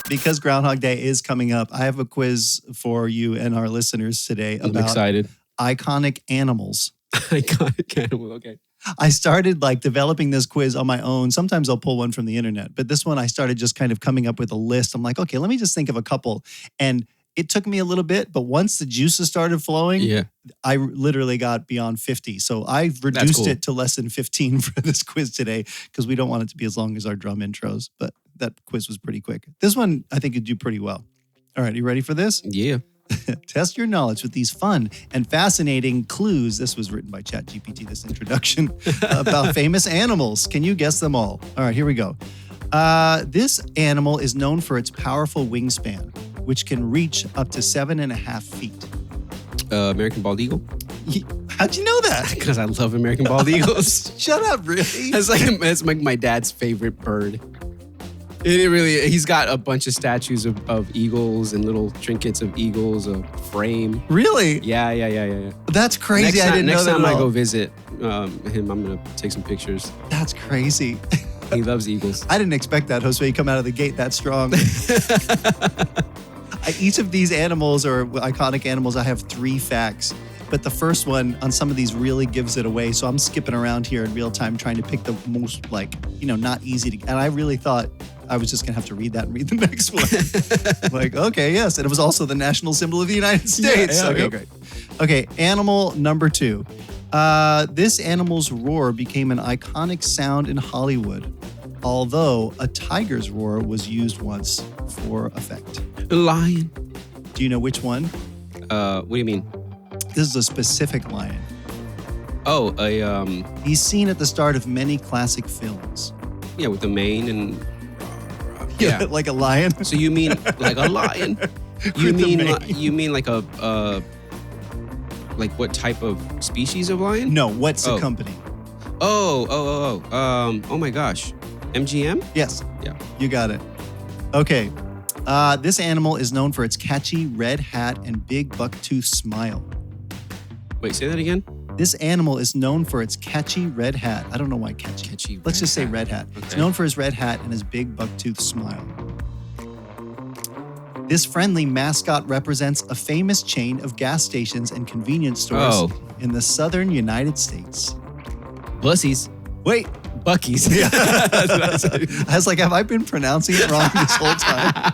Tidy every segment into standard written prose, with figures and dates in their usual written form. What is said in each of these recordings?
because Groundhog Day is coming up, I have a quiz for you and our listeners today I'm about excited. iconic animals. Iconic animal. Okay. I started like developing this quiz on my own. Sometimes I'll pull one from the internet, but this one I started just kind of coming up with a list. I'm like, okay, let me just think of a couple. And it took me a little bit, but once the juices started flowing, I literally got beyond 50. So I've reduced it to less than 15 for this quiz today because we don't want it to be as long as our drum intros. But that quiz was pretty quick. This one, I think you'd do pretty well. All right, you ready for this? Yeah. Test your knowledge with these fun and fascinating clues. This was written by ChatGPT, this introduction, about famous animals. Can you guess them all? All right, here we go. This animal is known for its powerful wingspan, which can reach up to 7.5 feet. American bald eagle? How'd you know that? Because I love American bald eagles. Shut up, really? It's like my dad's favorite bird. He's got a bunch of statues of eagles and little trinkets of eagles, a frame. Really? Yeah. That's crazy. I didn't know that. Next time at all. I go visit him, I'm going to take some pictures. That's crazy. He loves eagles. I didn't expect that, Jose. You come out of the gate that strong. Each of these animals or iconic animals, I have 3 facts. But the first one on some of these really gives it away. So I'm skipping around here in real time trying to pick the most, not easy to. And I really thought I was just going to have to read that and read the next one. Okay, yes. And it was also the national symbol of the United States. Great. Okay, animal number 2. This animal's roar became an iconic sound in Hollywood, although a tiger's roar was used once for effect. A lion. Do you know which one? What do you mean? This is a specific lion. Oh, He's seen at the start of many classic films. Yeah, with the mane and... Yeah, like a lion? So you mean like a lion? You mean like a... like what type of species of lion? No, what's the company? Oh my gosh. MGM? Yes. Yeah. You got it. Okay. This animal is known for its catchy red hat and big bucktooth smile. Wait, say that again? This animal is known for its catchy red hat. I don't know why catchy. Let's just say red hat. Okay. It's known for his red hat and his big bucktooth smile. This friendly mascot represents a famous chain of gas stations and convenience stores in the southern United States. Bussies. Wait. Bucky's. Yeah. I was like, have I been pronouncing it wrong this whole time?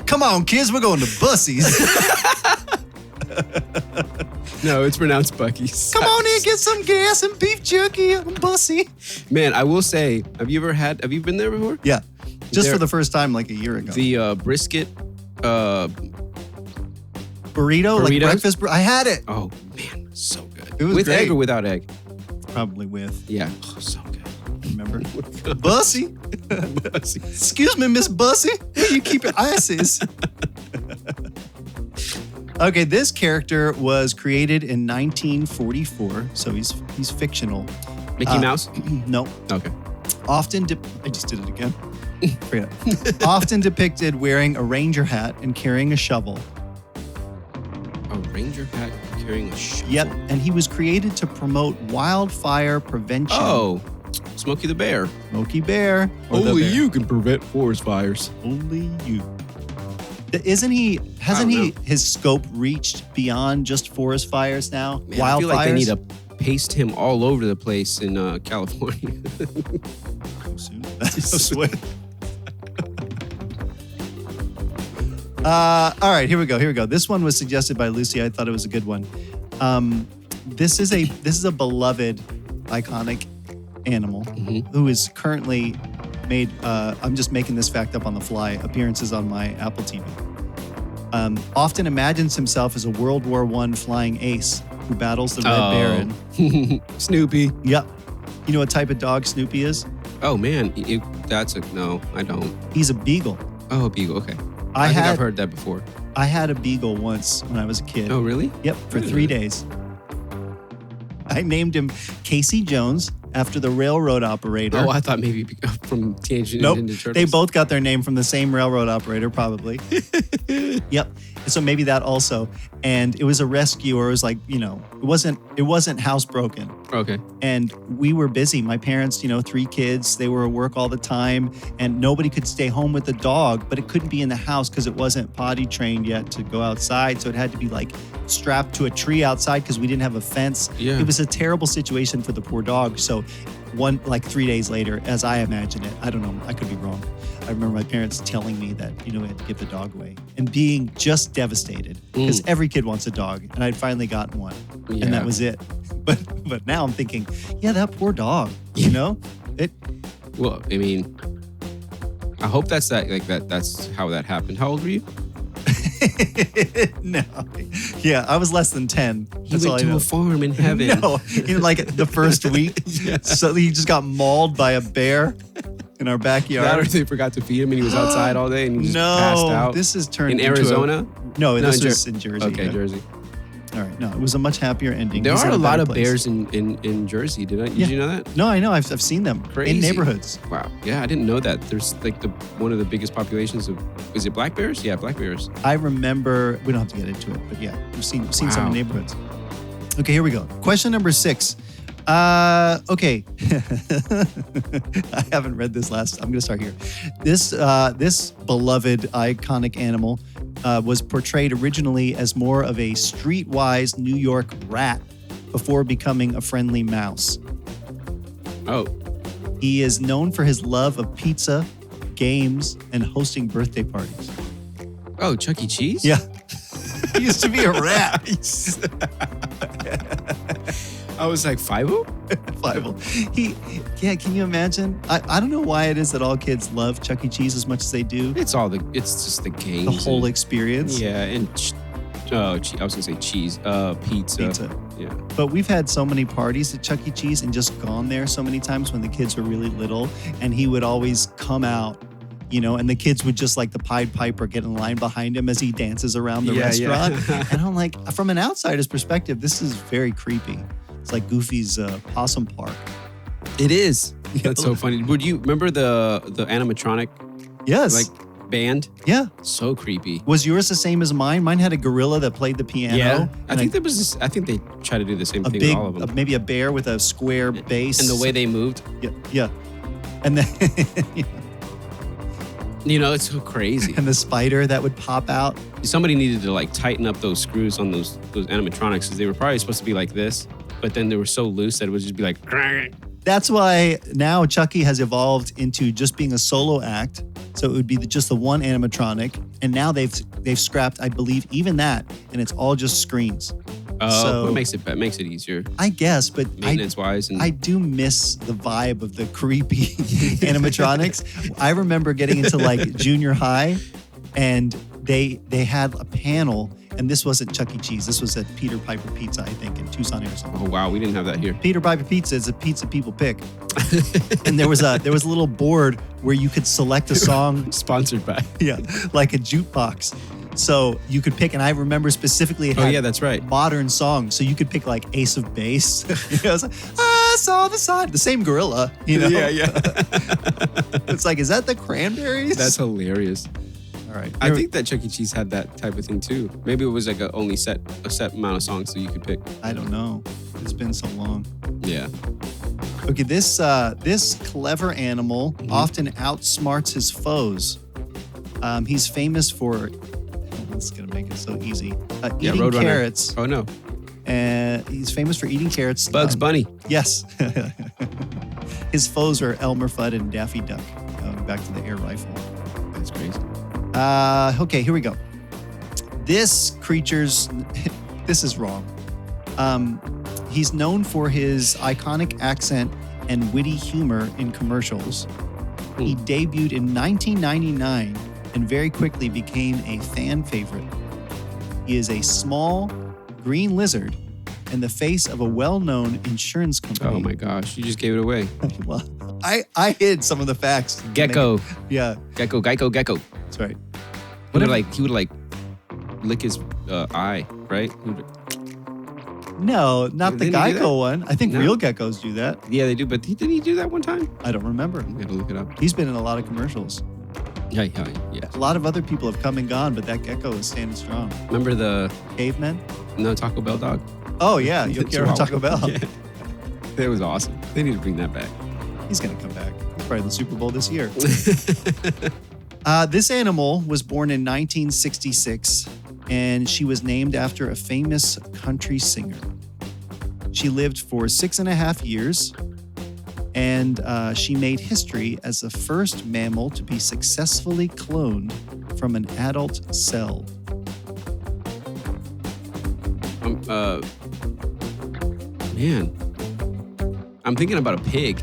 Come on, kids, we're going to Bussies. No, it's pronounced Bucky's. Come on in, get some gas and beef jerky and Bussy. Man, I will say, have you been there before? Yeah. Just for the first time like a year ago. The brisket burrito, like breakfast. I had it. Oh, man, so good. It was with great. Egg or without egg? Probably with. Yeah, so good. Remember? Bussy. Excuse me, Miss Bussy. Where you keep your ices? Okay, this character was created in 1944, so he's fictional. Mickey Mouse? No. Okay. I just did it again. Forget it. Often depicted wearing a ranger hat and carrying a shovel. A ranger hat carrying a shovel? Yep, and he was created to promote wildfire prevention. Oh, Smokey the Bear. Smokey Bear. Only you can prevent forest fires. Only you. Hasn't he, his scope reached beyond just forest fires now? Man, Wildfires? I feel like they need to paste him all over the place in California. Soon. Sweat. All right, here we go. This one was suggested by Lucy. I thought it was a good one. This is a beloved, iconic animal who is currently made, I'm just making this fact up on the fly, appearances on my Apple TV. Often imagines himself as a World War I flying ace who battles the Red Baron. Snoopy. Yep. You know what type of dog Snoopy is? Oh, man. No, I don't. He's a beagle. Oh, a beagle. Okay. I think I've heard that before. I had a beagle once when I was a kid. Oh, really? Yep, for 3 days. I named him Casey Jones after the railroad operator. Oh, I thought maybe from Teenage Mutant Nope. Ninja Turtles? They both got their name from the same railroad operator, probably. Yep. So maybe that also. And it was a rescue, or it was like, it wasn't housebroken. Okay. And we were busy. My parents, 3 kids, they were at work all the time, and nobody could stay home with the dog, but it couldn't be in the house because it wasn't potty trained yet to go outside. So it had to be like strapped to a tree outside because we didn't have a fence. Yeah. It was a terrible situation for the poor dog. So 3 days later, as I imagine it, I don't know, I could be wrong. I remember my parents telling me that, we had to give the dog away and being just devastated because every kid wants a dog, and I'd finally gotten one, and that was it. But now I'm thinking, yeah, that poor dog, it. Well, I mean, I hope that's how that happened. How old were you? No. Yeah, I was less than 10. That's all I went to know. a farm in heaven. No, in like the first week. So he just got mauled by a bear in our backyard. That or they forgot to feed him and he was outside all day and he just passed out. This is turned in into Arizona? This was in Jersey. Okay, yeah. Jersey. All right. No, it was a much happier ending. There He's are in a lot better of place. bears in Jersey. Did you know that? No, I know. I've seen them Crazy. in neighborhoods. Wow. Yeah, I didn't know that. There's like one of the biggest populations of, is it black bears? Yeah, black bears. I remember, we don't have to get into it, but yeah, we've seen some in neighborhoods. Okay, here we go. Question number 6. Okay. I haven't read this last. I'm going to start here. This beloved iconic animal was portrayed originally as more of a streetwise New York rat before becoming a friendly mouse. Oh. He is known for his love of pizza, games, and hosting birthday parties. Oh, Chuck E. Cheese? Yeah. He used to be a rat. I was like, 5-0? 5. Can you imagine? I don't know why it is that all kids love Chuck E. Cheese as much as they do. It's just the games. The whole experience. Yeah, and I was going to say cheese. Pizza. Yeah. But we've had so many parties at Chuck E. Cheese and just gone there so many times when the kids were really little, and he would always come out, and the kids would just like the Pied Piper get in line behind him as he dances around the restaurant. Yeah. And I'm like, from an outsider's perspective, this is very creepy. It's like Goofy's Possum Park. It is. That's so funny. Would you remember the animatronic? Yes. Like band? Yeah. So creepy. Was yours the same as mine? Mine had a gorilla that played the piano. Yeah. I think they try to do the same thing with all of them. Maybe a bear with a square base. And the way they moved. Yeah. And then it's so crazy. And the spider that would pop out. Somebody needed to like tighten up those screws on those animatronics because they were probably supposed to be like this, but then they were so loose that it would just be like. That's why now Chucky has evolved into just being a solo act. So it would be just the one animatronic, and now they've scrapped, I believe, even that, and it's all just screens. Oh, so it makes it easier. I guess, but maintenance wise, I do miss the vibe of the creepy animatronics. I remember getting into like junior high, and they had a panel, and this wasn't Chuck E. Cheese. This was at Peter Piper Pizza, I think, in Tucson, Arizona. Oh wow, we didn't have that here. Peter Piper Pizza is a pizza people pick, and there was a little board where you could select a song. Sponsored by. Yeah, like a jukebox. So you could pick, and I remember specifically it had that's right. modern songs. So you could pick like Ace of Base. I was like, I saw the sign. The same gorilla, Yeah. It's like, is that the Cranberries? That's hilarious. All right. I think that Chuck E. Cheese had that type of thing too. Maybe it was like a set amount of songs so you could pick. I don't know. It's been so long. Yeah. Okay, this clever animal often outsmarts his foes. He's famous for. This is gonna make it so easy. Eating Roadrunner. carrots. Oh no. And he's famous for eating carrots. Bugs Bunny. Yes. His foes are Elmer Fudd and Daffy Duck. Back to the air rifle. That's crazy. Okay, here we go. This is wrong. He's known for his iconic accent and witty humor in commercials. He debuted in 1999 and very quickly became a fan favorite. He is a small green lizard and the face of a well-known insurance company. Oh my gosh, you just gave it away. Well, I hid some of the facts. Gecko. Yeah. Gecko. That's right. He would like lick his eye, right? No, not the Didn't he do that? Geico one. I think No. real geckos do that. Yeah, they do. But didn't he do that one time? I don't remember. I'm gonna look it up. He's been in a lot of commercials. Yeah. A lot of other people have come and gone, but that gecko is standing strong. Remember the Cavemen? Taco Bell dog? Oh, yeah. You'll get on Taco Bell. Yeah. That was awesome. They need to bring that back. He's going to come back. He's probably in the Super Bowl this year. This animal was born in 1966, and she was named after a famous country singer. She lived for 6.5 years, and she made history as the first mammal to be successfully cloned from an adult cell. Man, I'm thinking about a pig.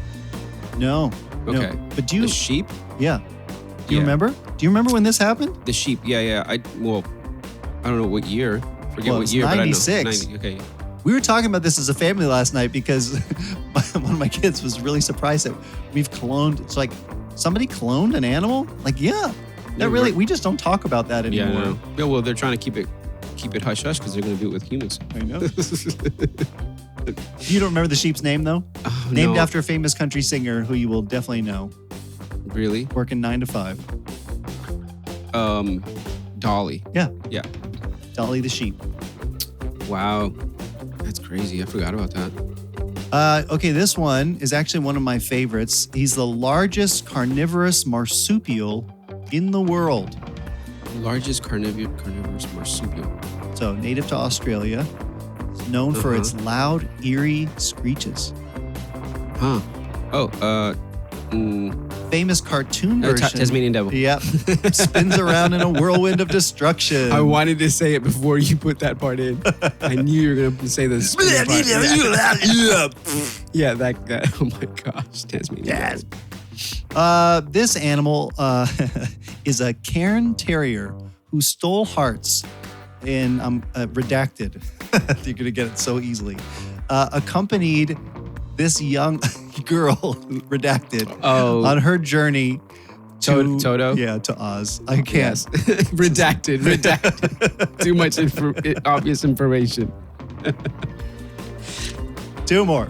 No. Okay. No. But do you? The sheep? Yeah. Do you Yeah. remember? Do you remember when this happened? The sheep. Yeah. I don't know what year. Forget Well, it what was year, 96. but I know. Okay. We were talking about this as a family last night because one of my kids was really surprised that we've cloned. It's like somebody cloned an animal. Like, yeah, that really. We just don't talk about that Yeah. anymore. No. Yeah. Well, they're trying to keep it hush hush because they're going to do it with humans. I know. You don't remember the sheep's name though? Oh, Named no. after a famous country singer who you will definitely know. Really? Working 9 to 5. Dolly. Yeah. Yeah. Dolly the sheep. Wow. That's crazy. I forgot about that. Okay, this one is actually one of my favorites. He's the largest carnivorous marsupial in the world. Largest carnivorous marsupial. So native to Australia. It's known for its loud, eerie screeches. Huh. Oh, Famous cartoon version. Tasmanian devil. Yep. Spins around in a whirlwind of destruction. I wanted to say it before you put that part in. I knew you were going to say the spinning part. Yeah, that. Oh my gosh, Tasmanian devil. This animal is a Cairn Terrier who stole hearts in redacted. You're going to get it so easily. Accompanied this young girl, redacted, on her journey to Toto? Yeah, to Oz. I can't. Yes. redacted. Too much obvious information. 2 more.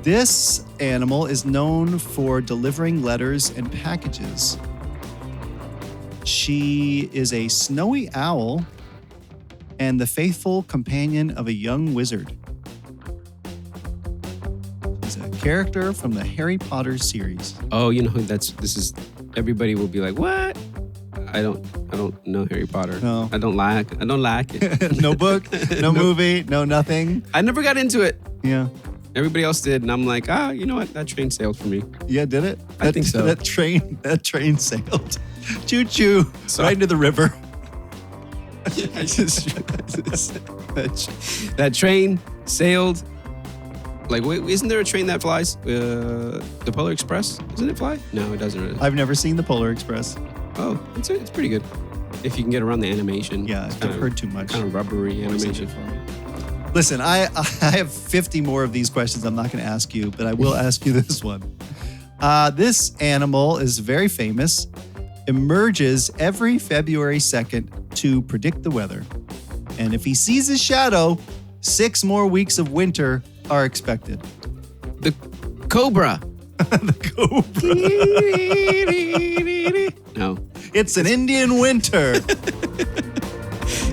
This animal is known for delivering letters and packages. She is a snowy owl and the faithful companion of a young wizard. She's a character from the Harry Potter series. Oh, you know this is everybody will be like, "What?" I don't know Harry Potter. No. I don't like it. No book, no movie, no nothing. I never got into it. Yeah. Everybody else did, and I'm like, you know what? That train sailed for me. Yeah, did it? I think so. That train sailed. Choo choo. Right into the river. I just that train sailed. Like, wait, isn't there a train that flies? The Polar Express? Doesn't it fly? No, it doesn't really. I've never seen the Polar Express. Oh, it's pretty good. If you can get around the animation. Yeah, I've heard too much. Kind of rubbery animation. Listen, I have 50 more of these questions I'm not going to ask you, but I will ask you this one. This animal is very famous, emerges every February 2nd to predict the weather. And if he sees his shadow, 6 more weeks of winter are expected. The cobra. The cobra. No. It's an Indian winter.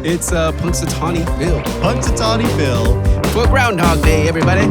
It's Punxsutawney Phil. Punxsutawney Phil. For Groundhog Day, everybody.